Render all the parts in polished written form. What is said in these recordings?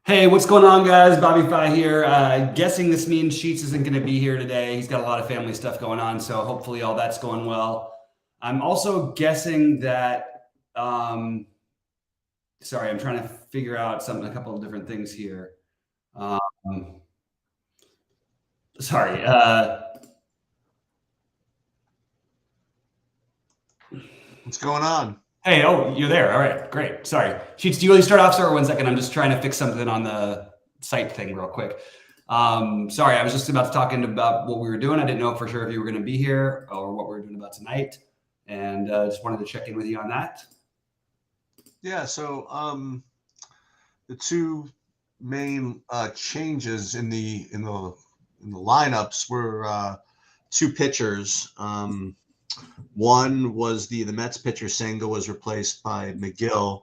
Hey, what's going on, guys? Bobby Fi here. Guessing this means Sheets isn't going to be here today. He's got a lot of family stuff going on, so hopefully all that's going well. I'm also guessing that. Sorry, I'm trying to figure out a couple of different things here. Um, sorry. What's going on? Hey, oh, you're there. All right, great. Sorry, Sheets. Do you want to start off, sir? 1 second. I'm just trying to fix something on the site thing real quick. Sorry, I was just about to talk about what we were doing. I didn't know for sure if you were going to be here or what we were doing about tonight, and just wanted to check in with you on that. Yeah, so the two main changes in the lineups were two pitchers. One was the Mets pitcher Senga was replaced by McGill,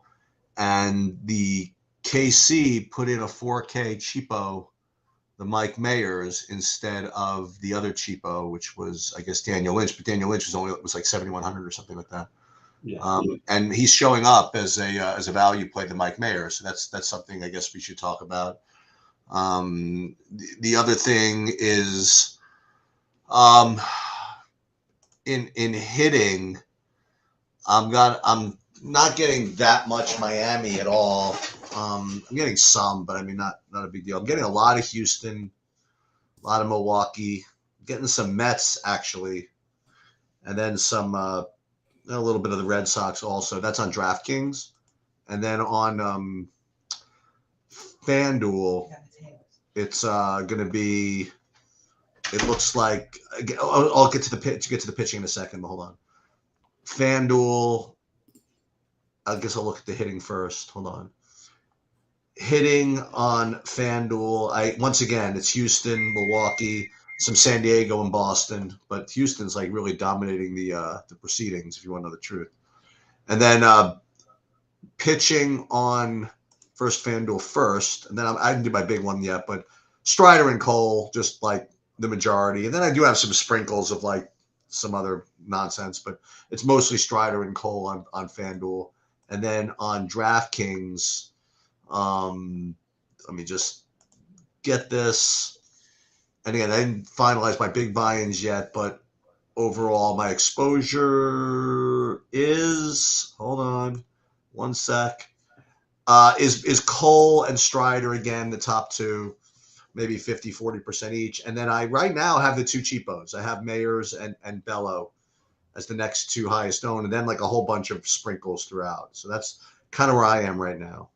and the KC put in a 4K cheapo, the Mike Mayers, instead of the other cheapo, which was I guess Daniel Lynch, but Daniel Lynch was like 7,100 or something like that. Yeah. And he's showing up as a value play to Mike Mayer, so that's something I guess we should talk about. The other thing is, in hitting, I'm not getting that much Miami at all. I'm getting some, but I mean not a big deal. I'm getting a lot of Houston, a lot of Milwaukee, getting some Mets actually, and then some. A little bit of the Red Sox also. That's on DraftKings. And then on FanDuel, it's going to be, it looks like, I'll get to the pitching in a second, but hold on. FanDuel, I guess I'll look at the hitting first. Hold on. Hitting on FanDuel, once again, it's Houston, Milwaukee, some San Diego and Boston, but Houston's like really dominating the proceedings, if you want to know the truth. And then pitching on first FanDuel first, and then I didn't do my big one yet, but Strider and Cole, just like the majority. And then I do have some sprinkles of like some other nonsense, but it's mostly Strider and Cole on FanDuel. And then on DraftKings, let me just get this. And again, I didn't finalize my big buy-ins yet, but overall, my exposure is, hold on 1 sec, is Cole and Strider again, the top two, maybe 50, 40% each. And then I right now have the two cheapos. I have Mayers and Bello as the next two highest owned, and then like a whole bunch of sprinkles throughout. So that's kind of where I am right now.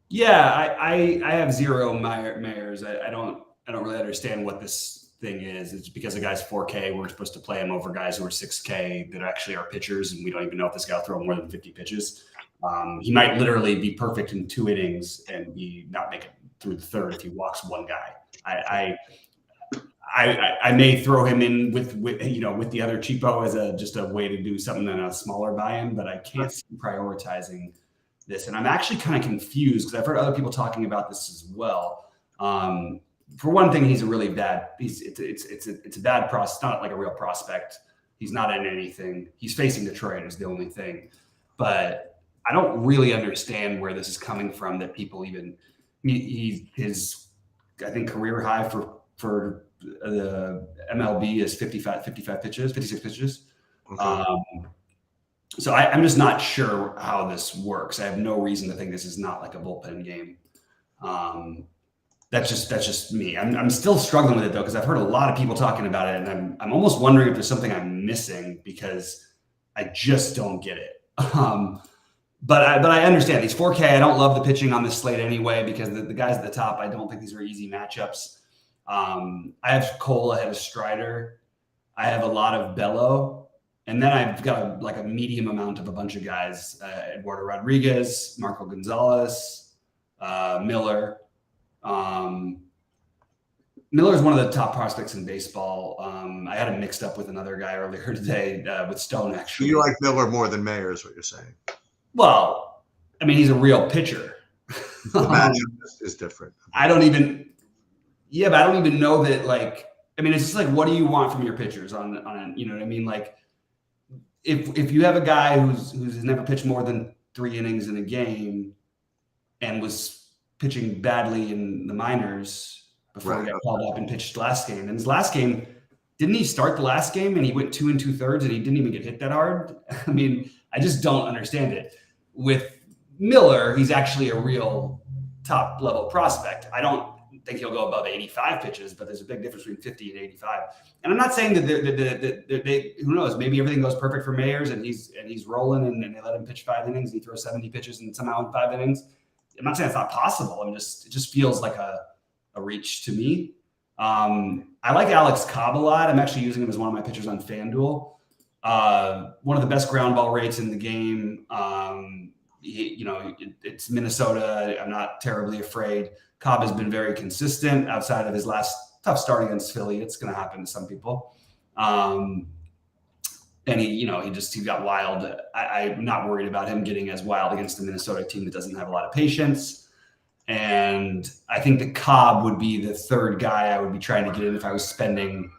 Yeah, I have zero Mayers. I don't really understand what this thing is. It's because the guy's 4K. We're supposed to play him over guys who are 6K that actually are pitchers, and we don't even know if this guy will throw more than 50 pitches. He might literally be perfect in 2 innings and not make it through the third if he walks one guy. I may throw him in with the other cheapo as just a way to do something in a smaller buy-in, but I can't see prioritizing this. And I'm actually kind of confused because I've heard other people talking about this as well. For one thing, he's a really bad. It's a bad prospect. Not like a real prospect. He's not in anything. He's facing Detroit is the only thing. But I don't really understand where this is coming from. That people even his I think career high for the MLB is 55 pitches, 56 pitches. Okay. So I'm just not sure how this works. I have no reason to think this is not like a bullpen game. That's just me. I'm still struggling with it though, because I've heard a lot of people talking about it, and I'm almost wondering if there's something I'm missing because I just don't get it. But I understand these 4K. I don't love the pitching on this slate anyway because the guys at the top, I don't think these are easy matchups. I have Cole ahead of Strider. I have a lot of Bello. And then I've got a medium amount of a bunch of guys, Eduardo Rodriguez, Marco Gonzalez, Miller. Miller is one of the top prospects in baseball. I had him mixed up with another guy earlier today with Stone, actually. So you like Miller more than Mayer is what you're saying? Well, I mean, he's a real pitcher. The matchup is different. I don't even know that, like, I mean, it's just like, what do you want from your pitchers on you know what I mean? Like, if you have a guy who's never pitched more than 3 innings in a game and was pitching badly in the minors before he got called up and pitched last game. And his last game, didn't he start the last game and he went 2 2/3 and he didn't even get hit that hard? I mean, I just don't understand it. With Miller, he's actually a real top level prospect. I don't think he'll go above 85 pitches, but there's a big difference between 50 and 85. And I'm not saying that they who knows, maybe everything goes perfect for Mayers and he's rolling and they let him pitch 5 innings and he throws 70 pitches and somehow in 5 innings. I'm not saying it's not possible. It just feels like a reach to me. I like Alex Cobb a lot. I'm actually using him as one of my pitchers on FanDuel. One of the best ground ball rates in the game. It's Minnesota. I'm not terribly afraid. Cobb has been very consistent outside of his last tough start against Philly. It's going to happen to some people. And he got wild. I'm not worried about him getting as wild against the Minnesota team that doesn't have a lot of patience. And I think that Cobb would be the third guy I would be trying to get in if I was spending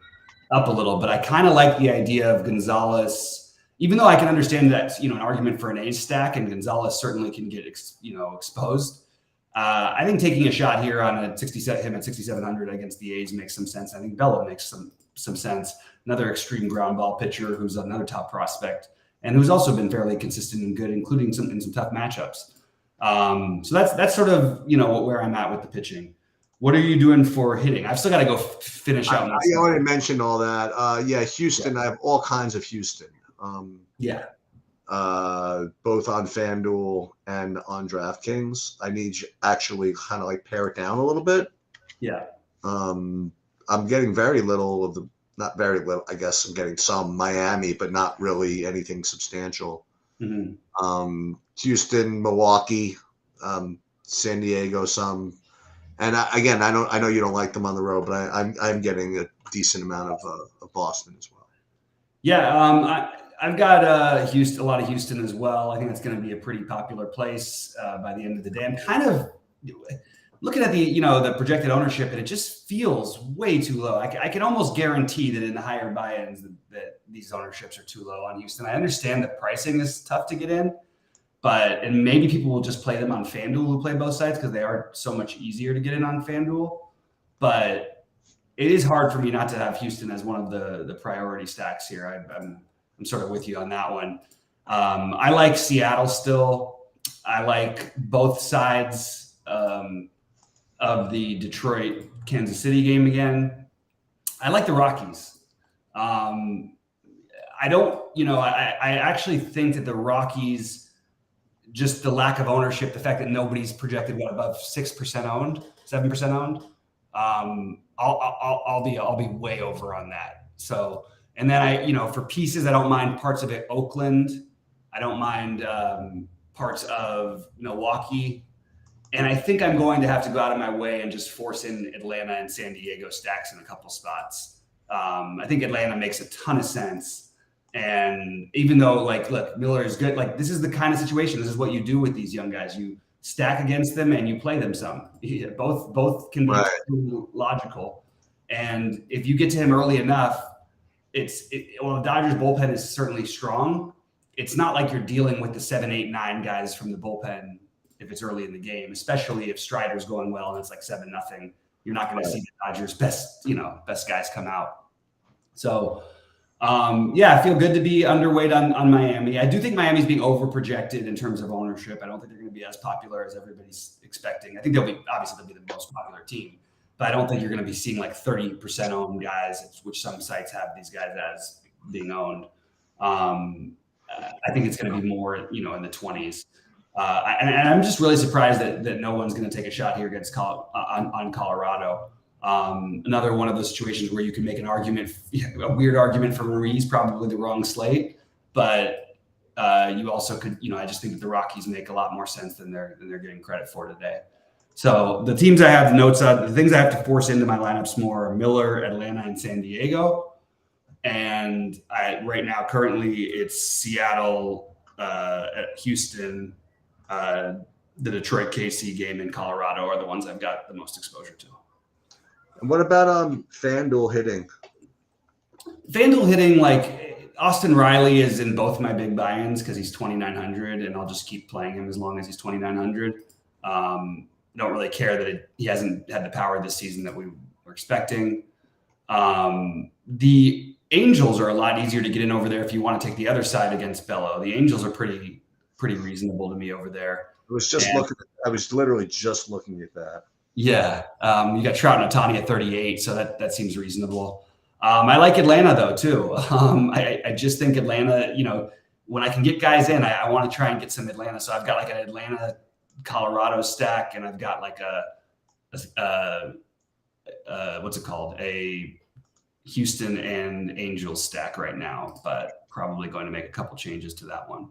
up a little. But I kind of like the idea of Gonzalez, even though I can understand that, an argument for an A's stack, and Gonzalez certainly can get, exposed. I think taking a shot here on him at 6,700 against the A's makes some sense. I think Bello makes some sense. Another extreme ground ball pitcher who's another top prospect and who's also been fairly consistent and good, including in some tough matchups. So that's sort of where I'm at with the pitching. What are you doing for hitting? I've still got to go finish out. I already mentioned all that. Houston. Yeah. I have all kinds of Houston. Both on FanDuel and on DraftKings. I need you actually kind of like pare it down a little bit. Yeah. I'm getting very little of not very little. I guess I'm getting some Miami, but not really anything substantial. Mm-hmm. Houston, Milwaukee, San Diego, some. And I know you don't like them on the road, but I'm getting a decent amount of Boston as well. Yeah, I've got a lot of Houston as well. I think it's going to be a pretty popular place by the end of the day. I'm kind of looking at the projected ownership, and it just feels way too low. I can almost guarantee that in the higher buy-ins that these ownerships are too low on Houston. I understand that pricing is tough to get in, and maybe people will just play them on FanDuel who play both sides because they are so much easier to get in on FanDuel. But it is hard for me not to have Houston as one of the priority stacks here. I'm sort of with you on that one. I like Seattle still. I like both sides of the Detroit-Kansas City game again. I like the Rockies. I actually think that the Rockies, just the lack of ownership, the fact that nobody's projected above 6% owned, 7% owned, I'll be way over on that. So, and then for pieces, I don't mind parts of it. Oakland, I don't mind parts of Milwaukee, and I think I'm going to have to go out of my way and just force in Atlanta and San Diego stacks in a couple spots. I think Atlanta makes a ton of sense. And even though, look, Miller is good. This is the kind of situation. This is what you do with these young guys. You stack against them and you play them some. Both can be logical. And if you get to him early enough, the Dodgers bullpen is certainly strong. It's not like you're dealing with the 7, 8, 9 guys from the bullpen if it's early in the game, especially if Strider's going well and it's like 7-0. You're not going to see the Dodgers' best guys come out. So. I feel good to be underweight on Miami. I do think Miami's being overprojected in terms of ownership. I don't think they're going to be as popular as everybody's expecting. I think they'll be the most popular team, but I don't think you're going to be seeing 30% owned guys, which some sites have these guys as being owned. I think it's going to be more, in the 20s. And I'm just really surprised that no one's going to take a shot here against on Colorado. Another one of those situations where you can make a weird argument for Ruiz, probably the wrong slate, but you also could, I just think that the Rockies make a lot more sense than they're getting credit for today. So the teams I have notes on, the things I have to force into my lineups more are Miller, Atlanta, and San Diego. And right now, currently, it's Seattle, Houston, the Detroit KC game in Colorado are the ones I've got the most exposure to. And what about FanDuel hitting? FanDuel hitting, Austin Riley is in both my big buy-ins because he's 2,900, and I'll just keep playing him as long as he's 2,900. don't really care that he hasn't had the power this season that we were expecting. The Angels are a lot easier to get in over there if you want to take the other side against Bello. The Angels are pretty reasonable to me over there. I was literally just looking at that. Yeah. You got Trout and Ohtani at 38, so that seems reasonable. I like Atlanta though too. I just think Atlanta, when I can get guys in, I want to try and get some Atlanta. So I've got like an Atlanta Colorado stack, and I've got like what's it called? A Houston and Angels stack right now, but probably going to make a couple changes to that one.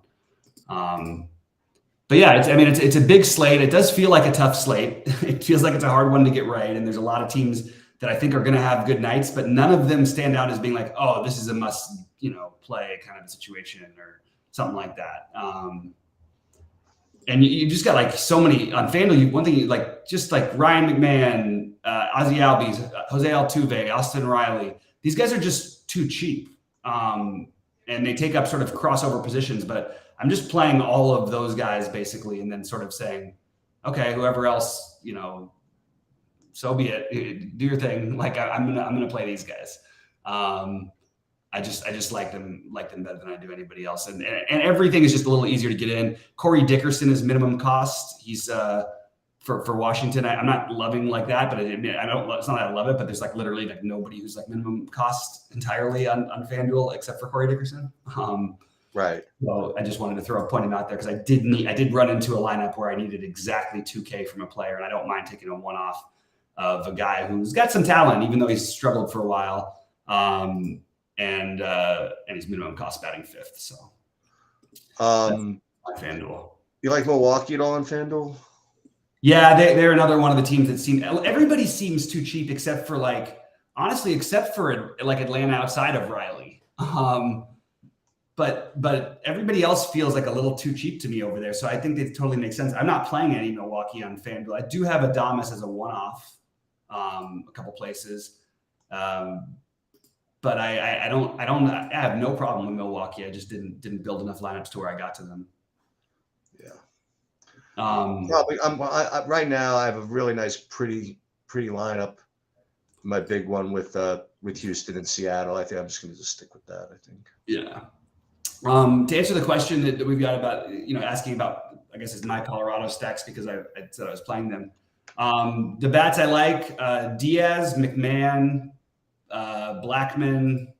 But yeah, it's a big slate. It does feel like a tough slate. It feels like it's a hard one to get right. And there's a lot of teams that I think are going to have good nights, but none of them stand out as being like, oh, this is a must, play kind of a situation or something like that. And you just got like so many on FanDuel. One thing, just like Ryan McMahon, Ozzie Albies, Jose Altuve, Austin Riley. These guys are just too cheap, and they take up sort of crossover positions. But I'm just playing all of those guys basically, and then sort of saying, okay, whoever else, so be it. Do your thing. Like I'm gonna play these guys. I just like them better than I do anybody else, and everything is just a little easier to get in. Corey Dickerson is minimum cost. He's for Washington. I'm not loving like that, but I don't. It's not that I love it, but there's like literally like nobody who's like minimum cost entirely on FanDuel except for Corey Dickerson. Right. So I just wanted to point him out there because I did run into a lineup where I needed exactly 2K from a player, and I don't mind taking a one-off of a guy who's got some talent, even though he's struggled for a while. And he's minimum cost batting 5th. So on FanDuel. You like Milwaukee at all on FanDuel? Yeah, they're another one of the teams that everybody seems too cheap except for except for Atlanta outside of Riley. But everybody else feels like a little too cheap to me over there. So I think they totally make sense. I'm not playing any Milwaukee on FanDuel. I do have Adames as a one-off, a couple places. But I have no problem with Milwaukee. I just didn't build enough lineups to where I got to them. Yeah. Probably. Right now I have a really nice, pretty lineup. My big one with Houston and Seattle. I think I'm just going to just stick with that. I think. Yeah. To answer the question that we've got about asking about, I guess it's my Colorado stacks because I said I was playing them. The bats I like: Diaz, McMahon, Blackman,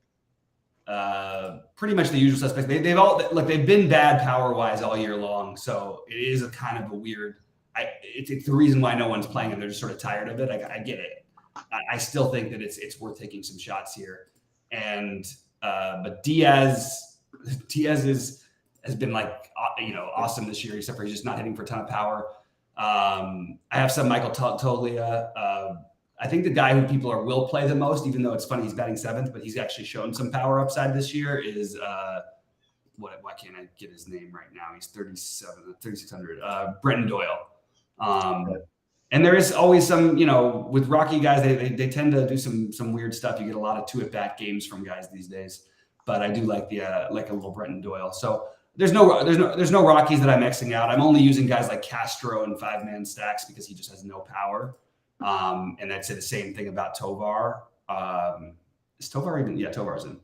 pretty much the usual suspects. They've been bad power wise all year long, so it is a kind of a weird. It's the reason why no one's playing them. They're just sort of tired of it. I get it. I still think that it's worth taking some shots here, and but Diaz has been awesome this year, except for he's just not hitting for a ton of power. I have some Michael Toglia. I think the guy who people will play the most, even though it's funny he's batting 7th, but he's actually shown some power upside this year, is why can't I get his name right now? He's 3,600. Brenton Doyle. And there is always some, with Rocky guys, they tend to do some weird stuff. You get a lot of 2-at-bat games from guys these days, but I do like a little Brenton Doyle. So there's no Rockies that I'm Xing out. I'm only using guys like Castro and 5-man stacks because he just has no power. And I'd say the same thing about Tovar. Is Tovar even? Yeah, Tovar's in.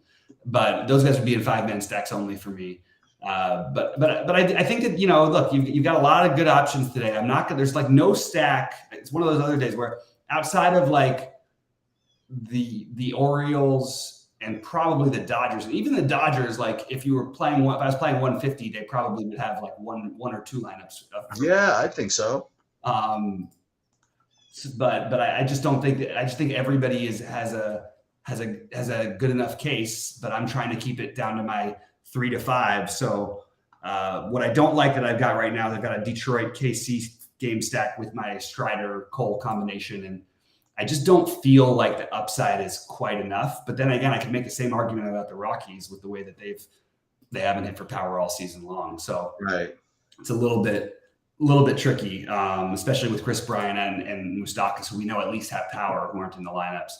But those guys would be in 5-man stacks only for me. But I think that look, you've got a lot of good options today. I'm not gonna. There's no stack. It's one of those other days where outside of the Orioles and probably the Dodgers, and even the Dodgers, if I was playing 150, they probably would have one or two lineups. Yeah, I think so. But I just don't think that. I just think everybody has a good enough case. But I'm trying to keep it down to my 3 to 5. So what I don't like that I've got right now is I've got a Detroit KC game stack with my Strider Cole combination, and I just don't feel like the upside is quite enough. But then again, I can make the same argument about the Rockies with the way that they haven't hit for power all season long. So right, it's a little bit tricky, especially with Chris Bryant and Moustakas, who we know at least have power, who aren't in the lineups.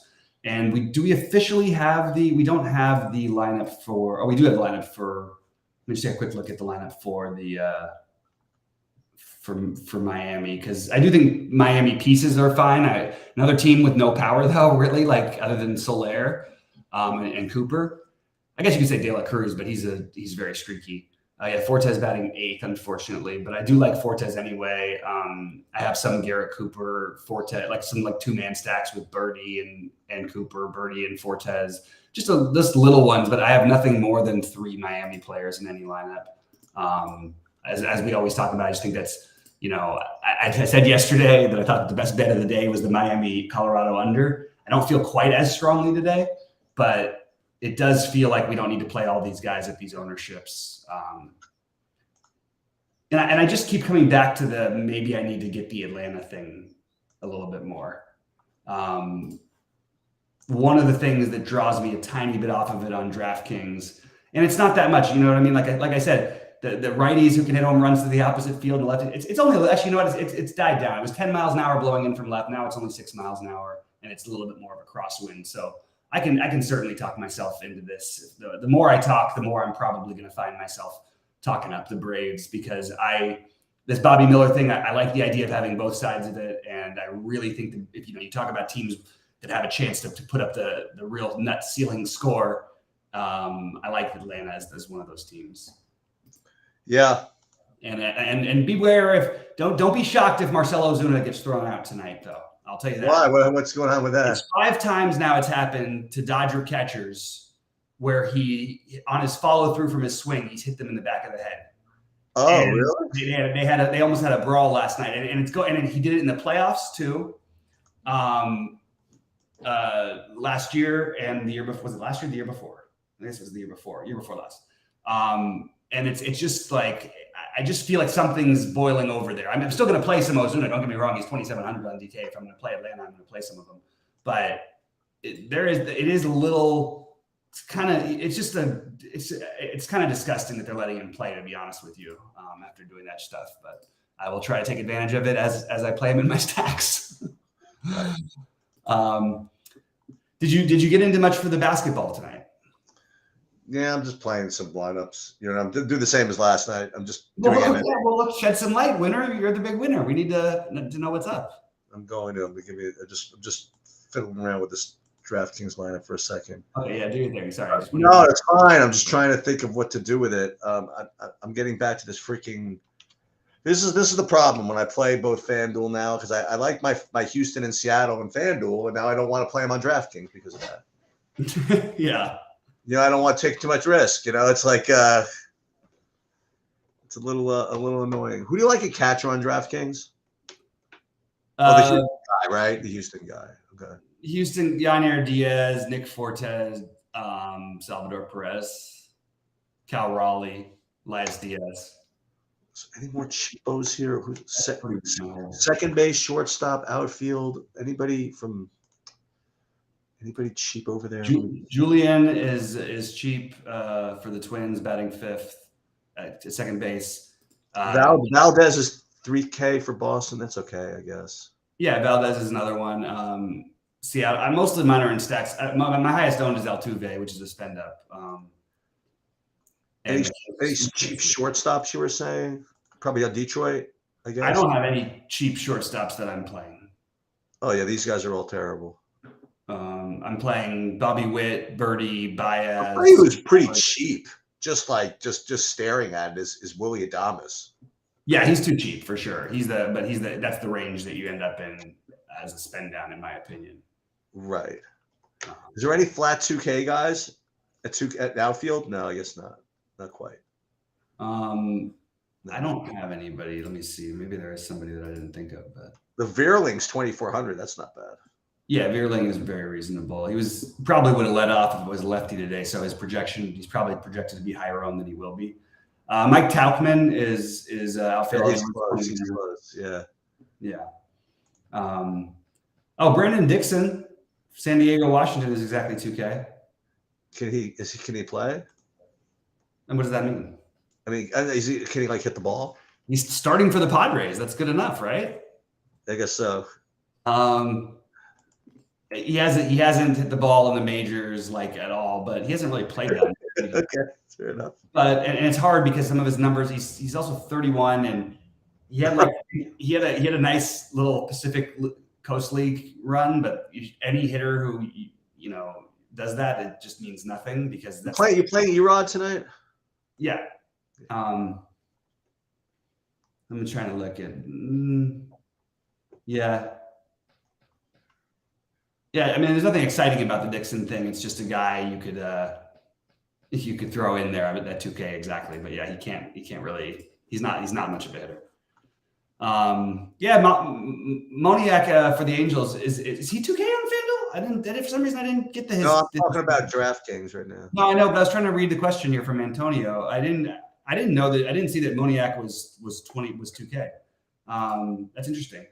And we officially have we don't have the lineup for, we do have the lineup for, let me just take a quick look at the lineup for for Miami, because I do think Miami pieces are fine. Another team with no power though, really, like other than Soler and Cooper. I guess you could say De La Cruz, but he's very streaky. Yeah, Fortes batting 8th, unfortunately, but I do like Fortes anyway. I have some Garrett Cooper, Fortes, like some like 2-man stacks with Birdie and Cooper, Birdie and Fortes, just little ones. But I have nothing more than 3 Miami players in any lineup. As we always talk about, I just think that's, I said yesterday that I thought the best bet of the day was the Miami Colorado under. I don't feel quite as strongly today, but it does feel like we don't need to play all these guys at these ownerships. And I just keep coming back to maybe I need to get the Atlanta thing a little bit more. One of the things that draws me a tiny bit off of it on DraftKings, and it's not that much, you know what I mean? Like I said, the righties who can hit home runs to the opposite field and left, it's only, actually, you know what? It's died down. It was 10 miles an hour blowing in from left. Now it's only 6 miles an hour, and it's a little bit more of a crosswind. So I can certainly talk myself into this. The more I talk, the more I'm probably going to find myself talking up the Braves, because this Bobby Miller thing, I like the idea of having both sides of it. And I really think that if you talk about teams that have a chance to put up the real nut ceiling score, I like Atlanta as one of those teams. Yeah. And beware don't be shocked if Marcell Ozuna gets thrown out tonight, though. I'll tell you that. Why? What's going on with that? It's 5 times now it's happened to Dodger catchers where he, on his follow through from his swing, he's hit them in the back of the head. Oh, and really? They almost had a brawl last night, and he did it in the playoffs too. Last year and the year before. Was it last year? The year before? I guess it was the year before last. And it's just like, I just feel like something's boiling over there. I'm still going to play some Ozuna. Don't get me wrong. He's 2,700 on DK. If I'm going to play Atlanta, I'm going to play some of them. But it is a little, it's kind of disgusting that they're letting him play, to be honest with you, after doing that stuff. But I will try to take advantage of it as I play him in my stacks. Did you get into much for the basketball tonight? Yeah, I'm just playing some lineups. I'm do the same as last night. I'm just doing it. Well, let's shed some light. Winner, you're the big winner. We need to know what's up. I'm just fiddling around with this DraftKings lineup for a second. Okay, yeah, do your thing. Sorry. No, it's fine. I'm just trying to think of what to do with it. I'm getting back to this freaking. This is the problem when I play both FanDuel now, because I like my Houston and Seattle and FanDuel, and now I don't want to play them on DraftKings because of that. Yeah. I don't want to take too much risk. It's like it's a little annoying. Who do you like at catcher on DraftKings? The Houston guy, right? The Houston guy. Okay. Houston, Yanier Diaz, Nick Fortes, Salvador Perez, Cal Raleigh, Elias Diaz. Any more cheapos here? Who's second base, shortstop, outfield? Anybody cheap over there? Julian is cheap for the Twins, batting 5th at second base. Valdez is $3K for Boston. That's okay, I guess. Yeah, Valdez is another one. Seattle. Most of mine are in stacks. My highest owned is Altuve, which is a spend up. Any cheap shortstops you were saying? Probably on Detroit, I guess. I don't have any cheap shortstops that I'm playing. Oh yeah, these guys are all terrible. I'm playing Bobby Witt, Birdie, Baez. He was pretty cheap. Just staring at it is Willie Adames. Yeah, he's too cheap for sure. That's the range that you end up in as a spend down, in my opinion. Right. Is there any flat 2K guys at outfield? No, I guess not. Not quite. I don't have anybody. Let me see. Maybe there is somebody that I didn't think of. But the Veerling's 2,400. That's not bad. Yeah, Veerling is very reasonable. He was probably would have led off if it was lefty today. So he's probably projected to be higher owned than he will be. Mike Tauchman is outfield. He's close. Yeah. Yeah. Brandon Dixon, San Diego, Washington is exactly 2K. Can he play? And what does that mean? I mean, can he hit the ball? He's starting for the Padres. That's good enough, right? I guess so. He hasn't hit the ball in the majors at all, but he hasn't really played that. Okay, fair enough. But and it's hard because some of his numbers. He's also 31, and he had a nice little Pacific Coast League run, but any hitter who does that, it just means nothing because that's you playing Erod tonight? Yeah. I'm trying to look at. Yeah. Yeah, I mean, there's nothing exciting about the Dixon thing. It's just a guy you could throw in there at 2K exactly. But yeah, he can't really. He's not much of a hitter. Yeah, Moniak for the Angels is he 2K on FanDuel? For some reason I didn't get the. No, I'm talking about DraftKings right now. No, I know, but I was trying to read the question here from Antonio. I didn't know that. I didn't see that Moniak was 2K. That's interesting.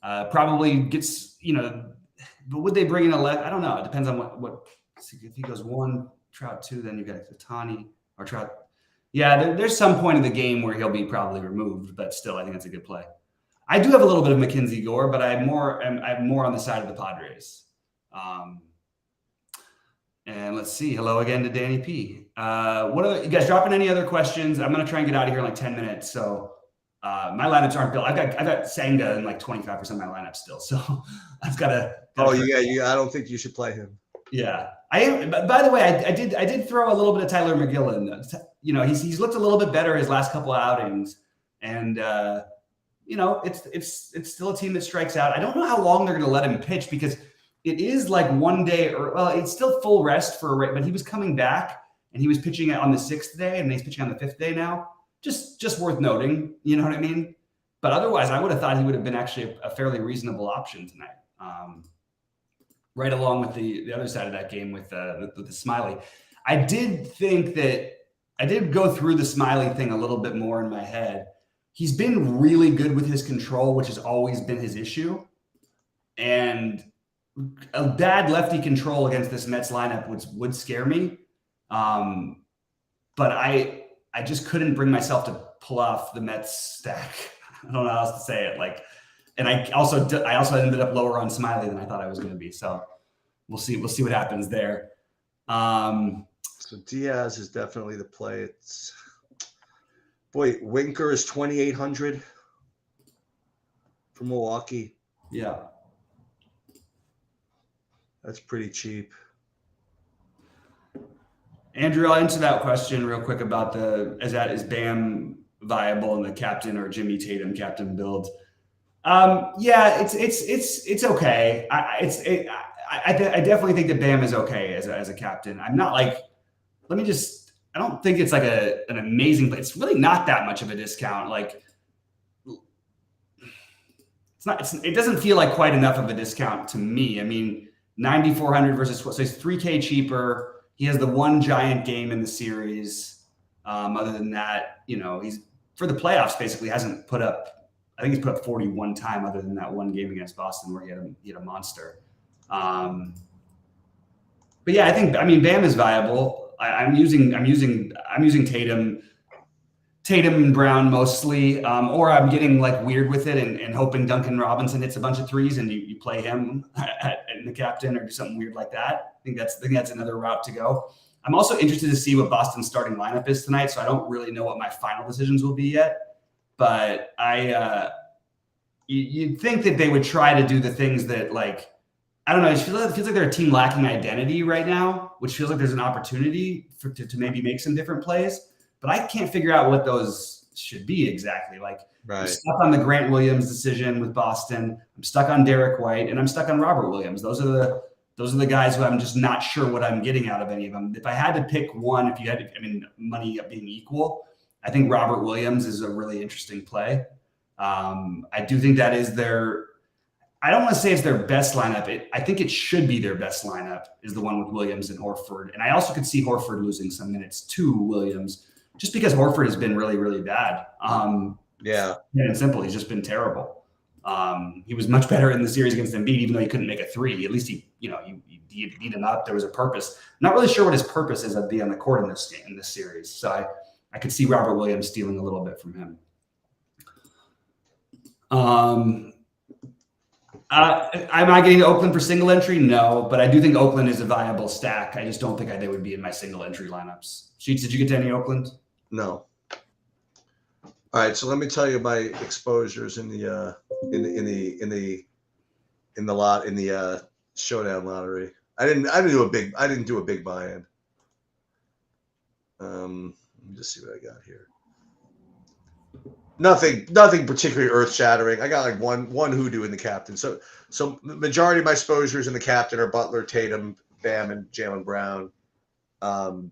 Probably gets but would they bring in a left? I don't know. It depends on what if he goes 1, Trout 2, then you got Ohtani or Trout. Yeah, there's some point in the game where he'll be probably removed, but still, I think that's a good play. I do have a little bit of Mackenzie Gore, but I'm more on the side of the Padres. And let's see. Hello again to Danny P. What are you guys dropping any other questions? I'm gonna try and get out of here in like 10 minutes. So my lineups aren't built. I've got Senga in like 25% of my lineup still. So I've got to. I don't think you should play him. Yeah, I am. By the way, I did throw a little bit of Tyler McGill in. He's looked a little bit better his last couple of outings, and it's still a team that strikes out. I don't know how long they're going to let him pitch because it is like 1 day, it's still full rest but he was coming back and he was pitching on the 6th day and he's pitching on the 5th day now. Just worth noting, you know what I mean? But otherwise, I would have thought he would have been actually a fairly reasonable option tonight. Right along with the other side of that game with the Smiley. I did think that I did go through the Smiley thing a little bit more in my head. He's been really good with his control, which has always been his issue. And a bad lefty control against this Mets lineup would scare me. But I just couldn't bring myself to pull off the Mets stack. I don't know how else to say it. And I also ended up lower on Smiley than I thought I was going to be. So we'll see what happens there. So Diaz is definitely the play. Winker is 2,800 from Milwaukee. Yeah, that's pretty cheap. Andrew, I'll answer that question real quick about is Bam viable in the captain or Jimmy Tatum captain build? Yeah, it's okay. I definitely think that Bam is okay as a captain. I'm not I don't think it's like an amazing, but it's really not that much of a discount. It doesn't feel like quite enough of a discount to me. I mean, 9,400 versus, so he's 3K cheaper. He has the one giant game in the series. Other than that, he's for the playoffs basically hasn't put up. I think he's put up 41 time other than that one game against Boston where he had a monster. But yeah, Bam is viable. I'm using Tatum and Brown mostly, or I'm getting weird with it and hoping Duncan Robinson hits a bunch of threes and you play him in the captain or do something weird like that. I think that's another route to go. I'm also interested to see what Boston's starting lineup is tonight, so I don't really know what my final decisions will be yet. But you'd think that they would try to do the things that I don't know. It feels like they're a team lacking identity right now, which feels like there's an opportunity to maybe make some different plays. But I can't figure out what those should be exactly. Right. I'm stuck on the Grant Williams decision with Boston. I'm stuck on Derek White, and I'm stuck on Robert Williams. Those are the guys who I'm just not sure what I'm getting out of any of them. If I had to pick one, money being equal, I think Robert Williams is a really interesting play. I do think that is I don't want to say it's their best lineup. I think it should be their best lineup is the one with Williams and Horford. And I also could see Horford losing some minutes to Williams just because Horford has been really, really bad. Yeah. And simple. He's just been terrible. He was much better in the series against Embiid, even though he couldn't make a three. At least he beat him up. There was a purpose. Not really sure what his purpose is of being on the court in this series. So I could see Robert Williams stealing a little bit from him. Am I getting to Oakland for single entry? No, but I do think Oakland is a viable stack. I just don't think they would be in my single entry lineups. Sheets, did you get to any Oakland? No. All right, so let me tell you my exposures in the showdown lottery. I didn't do a big buy-in. Let me just see what I got here. Nothing particularly earth-shattering. I got like one hoodoo in the captain. So the majority of my exposures in the captain are Butler, Tatum, Bam, and Jaylen Brown. And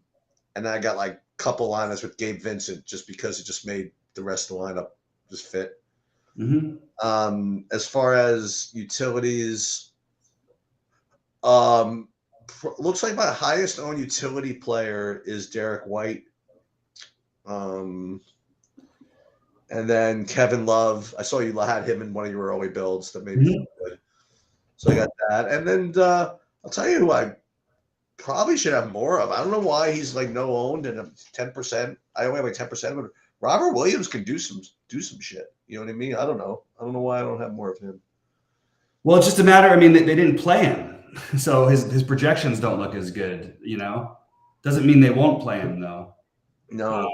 then I got like a couple lineups with Gabe Vincent just because it just made the rest of the lineup just fit. Mm-hmm. As far as utilities, looks like my highest owned utility player is Derek White. And then Kevin Love. I saw you had him in one of your early builds that made me feel good. So I got that. And then I'll tell you who I probably should have more of. I don't know why he's like no owned and 10%. I only have like 10%, but Robert Williams can do some shit. You know what I mean? I don't know why I don't have more of him. Well, it's just a matter. I mean, they didn't play him, so his projections don't look as good. Doesn't mean they won't play him though. No.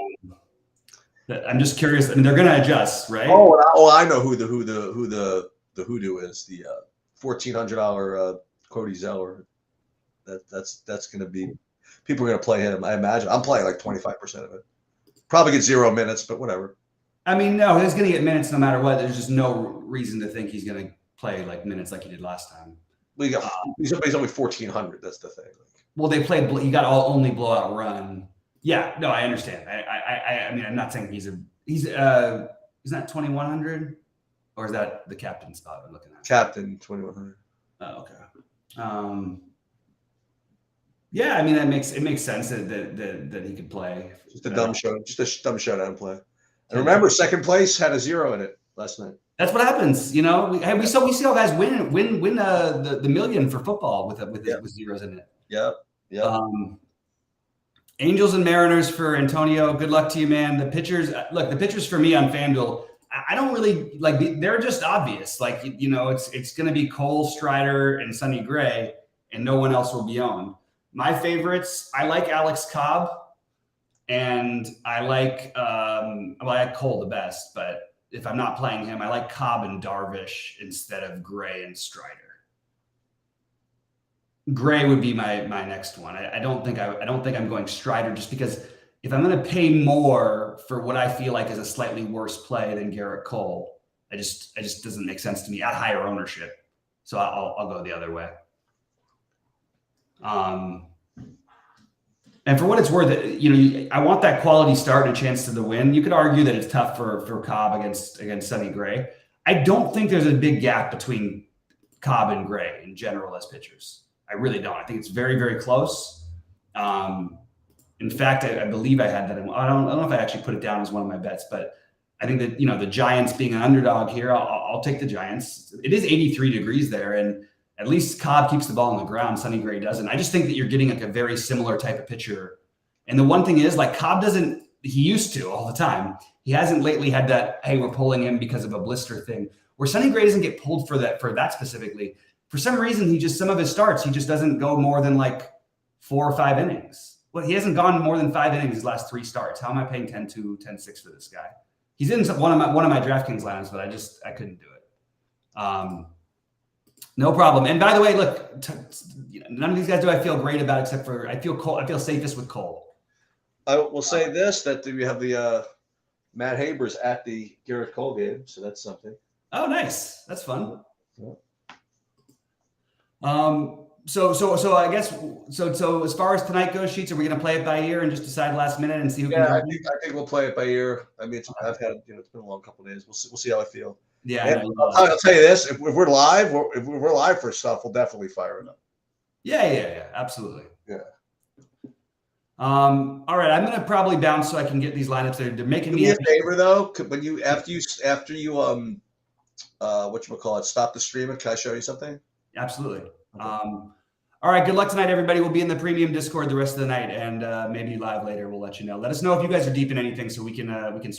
I'm just curious. I mean, thgoing to adjust, right? Oh, I know who the hoodoo is. The $1,400 Cody Zeller. That's going to be people are going to play him. I imagine I'm playing like 25% of it. Probably get 0 minutes, but whatever. I mean, no, he's going to get minutes no matter what. There's just no reason to think he's going to play like minutes like he did last time. Well, he's only 1,400. That's the thing. Well, they played. You got only blowout run. Yeah, no, I understand. I mean, I'm not saying he's not 2,100, or is that the captain spot I'm looking at? Captain 2,100. Oh, okay. Yeah, I mean it makes sense that he could play. Just a dumb showdown play. And remember, second place had a 0 in it last night. That's what happens, we see how guys win the million for football with zeros in it. Yep. Angels and Mariners for Antonio. Good luck to you, man. The pitchers for me on FanDuel, I don't really like. They're just obvious. Like it's going to be Cole, Strider, and Sonny Gray, and no one else will be owned. My favorites, I like Alex Cobb, and I like Cole the best. But if I'm not playing him, I like Cobb and Darvish instead of Gray and Strider. Gray would be my next one. I don't think I'm going Strider just because if I'm going to pay more for what I feel like is a slightly worse play than Garrett Cole, it just doesn't make sense to me at higher ownership. So I'll go the other way. And for what it's worth, I want that quality start and a chance to the win. You could argue that it's tough for Cobb against Sonny Gray. I don't think there's a big gap between Cobb and Gray in general as pitchers. I really don't. I think it's very, very close. In fact, I believe I had that. I don't know if I actually put it down as one of my bets, but I think that, the Giants being an underdog here, I'll take the Giants. It is 83 degrees there, and at least Cobb keeps the ball on the ground. Sonny Gray doesn't. I just think that you're getting like a very similar type of pitcher. And the one thing is, like, Cobb doesn't – he used to all the time. He hasn't lately had that, hey, we're pulling him because of a blister thing, where Sonny Gray doesn't get pulled for that specifically. For some reason, some of his starts, he just doesn't go more than like 4 or 5 innings. Well, he hasn't gone more than 5 innings his last 3 starts. How am I paying 10-2, 10-6 for this guy? He's in one of my DraftKings lineups, but I couldn't do it. No problem. And by the way, look, none of these guys do I feel great about, except for I feel safest with Cole. I will say this, that we have the Matt Habers at the Garrett Cole game, so that's something. Oh, nice. That's fun. Yeah. So I guess so as far as tonight goes, Sheets, are we going to play it by ear and just decide last minute and see who? Yeah, I think we'll play it by ear. I mean, I've had it's been a long couple of days. We'll see how I feel. Yeah, I'll tell you this: if we're live, if we're live for stuff, we'll definitely fire it up. Yeah, absolutely. Yeah. All right, I'm going to probably bounce so I can get these lineups. They're making me a favor though. When you after you whatchamacallit, stop the streaming, can I show you something? Absolutely. Okay. All right. Good luck tonight, everybody. We'll be in the premium Discord the rest of the night, and maybe live later. We'll let you know. Let us know if you guys are deep in anything, so we can sweat you.